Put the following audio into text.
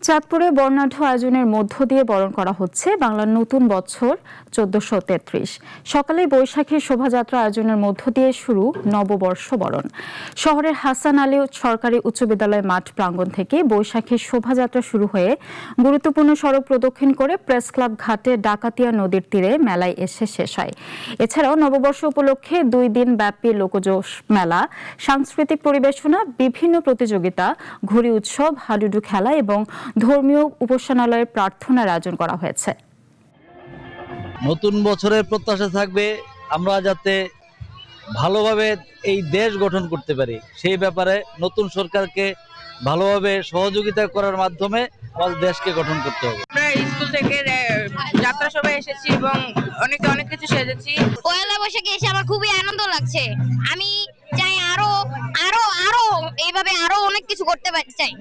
চাঁদপুরে বর্ণাঢ্য আয়োজনের মধ্য দিয়ে বরণ করা হচ্ছে বাংলার নতুন বছর ১৪৩৩। সকালে বৈশাখী শোভাযাত্রা আয়োজনের মধ্য দিয়ে শুরু নববর্ষ বরণ। শহরের হাসান আলী সরকারি উচ্চ বিদ্যালয় মাঠ প্রাঙ্গণ থেকে বৈশাখী শোভাযাত্রা শুরু হয়ে গুরুত্বপূর্ণ সড়ক প্রদক্ষিণ করে প্রেস ক্লাব ঘাটে ডাকাতিয়া নদীর তীরে মেলায় এসে শেষ হয়। এছাড়াও নববর্ষ উপলক্ষে ২ দিন ব্যাপী লোকজোশ মেলা, সাংস্কৃতিক পরিবেশনা, বিভিন্ন প্রতিযোগিতা, ঘুড়ি উৎসব, হাডুডু খেলা এবং ধর্মীয় উপাসনালয়ের প্রার্থনার আয়োজন করা হয়েছে। নতুন বছরের প্রত্যাশা থাকবে আমরা যাতে ভালোভাবে এই দেশ গঠন করতে পারি, সেই ব্যাপারে নতুন সরকারকে ভালোভাবে সহযোগিতা করার মাধ্যমে আমাদের দেশকে গঠন করতে হবে। আমরা স্কুল থেকে যাত্রা সভায় এসেছি এবং অনেক কিছু সেজেছি। পয়লা বৈশাখে এসে আমার খুবই আনন্দ লাগছে। আমি চাই আরো আরো আরো এইভাবে আরো অনেক কিছু করতে চাই।